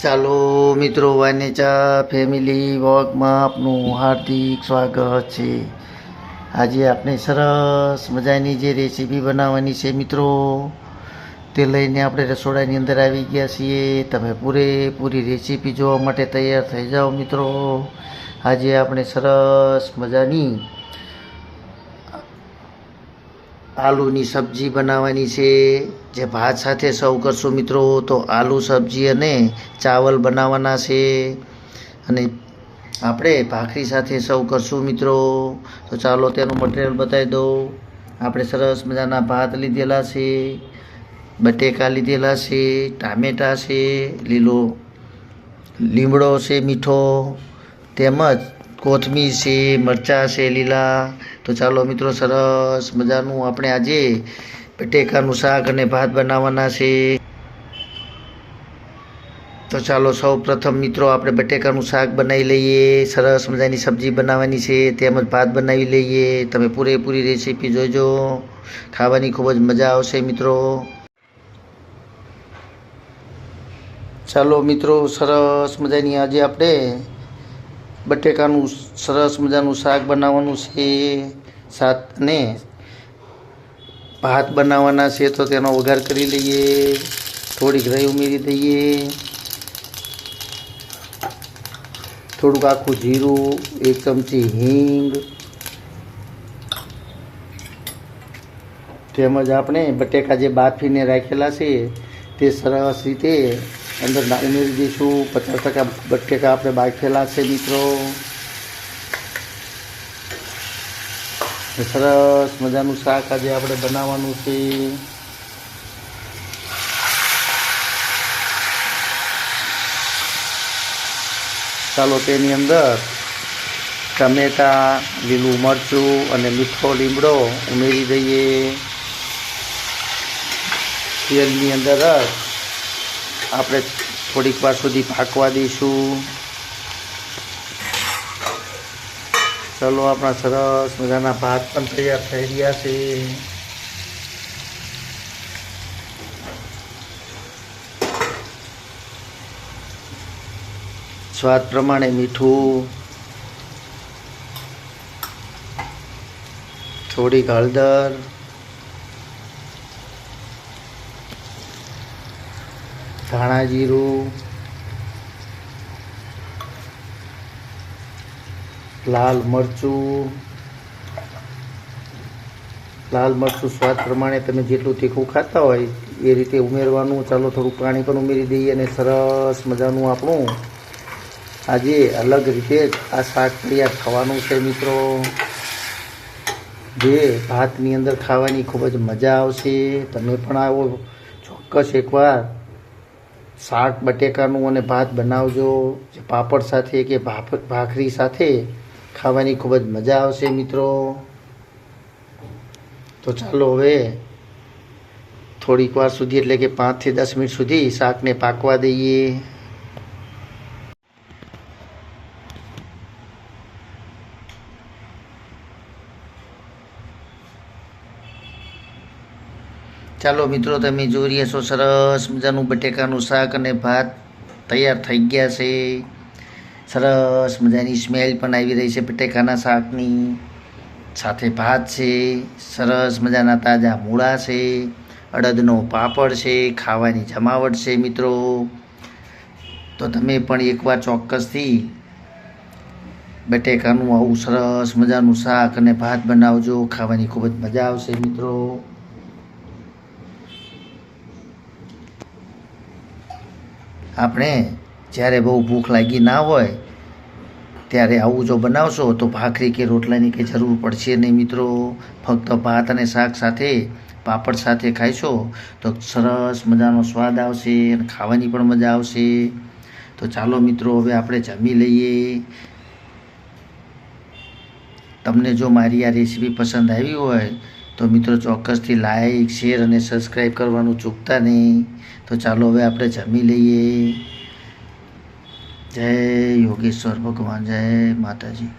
ચાલો મિત્રો, વાનેચા ફેમિલી વોકમાં આપનું હાર્દિક સ્વાગત છે। આજે આપણે સરસ મજાની જે રેસીપી બનાવવાની છે મિત્રો, તે લઈને આપણે રસોડાની અંદર આવી ગયા છીએ। તમે પૂરેપૂરી રેસીપી જોવા માટે તૈયાર થઈ જાઓ મિત્રો। આજે આપણે સરસ મજાની આલુની સબ્જી બનાવવાની છે, જે ભાત સાથે સર્વ કરશું મિત્રો। તો આલુ સબ્જી અને ચાવલ બનાવવાના છે, અને આપણે ભાખરી સાથે સર્વ કરશું મિત્રો। તો ચાલો તેનું મટીરિયલ બતાવી દઉં। આપણે સરસ મજાના ભાત લીધેલા છે, બટેકા લીધેલા છે, ટામેટાં છે, લીલો લીમડો છે મીઠો, તેમજ કોથમીર છે, મરચાં છે લીલા। તો ચાલો મિત્રો, સરસ મજાનું આપણે આજે બટેકાનું શાક અને ભાત બનાવવાના છે। તો ચાલો સૌ પ્રથમ મિત્રો આપણે બટેકાનું શાક બનાવી લઈએ। સરસ મજાની સબ્જી બનાવવાની છે, તેમજ ભાત બનાવી લઈએ। તમે પૂરેપૂરી રેસીપી જોઈજો, ખાવાની ખૂબ જ મજા આવશે મિત્રો। ચાલો મિત્રો, સરસ મજાની આજે આપણે બટેકાનું સરસ મજાનું શાક બનાવવાનું છે, અને ભાત બનાવવાના છે। તો તેનો વઘાર કરી લઈએ। થોડીક રાઈ ઉમેરી દઈએ, થોડુંક આખું જીરું, 1 ચમચી હિંગ, તેમજ આપણે બટેકા જે બાફીને રાખેલા છે તે સરસ રીતે અંદર ઉમેરી દઈશું। 50% બટેકા આપણે બાફેલા છે મિત્રો। સરસ મજાનું શાક આજે આપણે બનાવવાનું છે। ચાલો તેની અંદર ટમેટાં, લીલું મરચું અને મીઠો લીમડો ઉમેરી દઈએ। તેલની અંદર જ આપણે થોડીક વાર સુધી પાકવા દઈશું। ચાલો આપણા સરસ મજાના ભાત પણ તૈયાર થઈ ગયા છે। સ્વાદ પ્રમાણે મીઠું, થોડીક હળદર, ધાણા જીરું, લાલ મરચું સ્વાદ પ્રમાણે તમે જેટલું તીખું ખાતા હોય એ રીતે ઉમેરવાનું। ચાલો થોડું પાણી પણ ઉમેરી દઈએ, અને સરસ મજાનું આપણું આજે અલગ રીતે આ શાક તૈયાર થવાનું છે મિત્રો, જે ભાતની અંદર ખાવાની ખૂબ જ મજા આવશે। તમે પણ આવો ચોક્કસ એકવાર શાક બટેકાનું અને ભાત બનાવજો, જે પાપડ સાથે કે ભાખરી સાથે ખાવાની ખૂબ જ મજા આવશે મિત્રો। તો ચાલો હવે થોડીક વાર સુધી, એટલે કે 5 થી 10 મિનિટ સુધી શાકને પાકવા દઈએ। ચાલો મિત્રો, તમે જોઈ રહ્યા છો સરસ મજાનું બટેકાનું શાક અને ભાત તૈયાર થઈ ગયા છે। સરસ મજાની સ્મેલ પણ આવી રહી છે બટેકાના શાકની, સાથે ભાત છે, સરસ મજાના તાજા મૂળા છે, અડદનો પાપડ છે, ખાવાની જમાવટ છે મિત્રો। તો તમે પણ એકવાર ચોક્કસથી બટેકાનું આવું સરસ મજાનું શાક અને ભાત બનાવજો, ખાવાની ખૂબ જ મજા આવશે મિત્રો। આપણે જ્યારે બહુ ભૂખ લાગી ના હોય ત્યારે આવું જો બનાવશો તો ભાખરી કે રોટલાની કંઈ જરૂર પડશે નહીં મિત્રો। ફક્ત ભાત અને શાક સાથે પાપડ સાથે ખાઈશો તો સરસ મજાનો સ્વાદ આવશે, અને ખાવાની પણ મજા આવશે। તો ચાલો મિત્રો, હવે આપણે જમી લઈએ। તમને જો મારી આ રેસીપી પસંદ આવી હોય તો મિત્રો ચોક્કસથી લાઈક, શેર અને સબસ્ક્રાઈબ કરવાનું ચૂકતા નહીં। તો ચાલો હવે આપણે જમી લઈએ। જય યોગેશ્વર ભગવાન, જય માતાજી।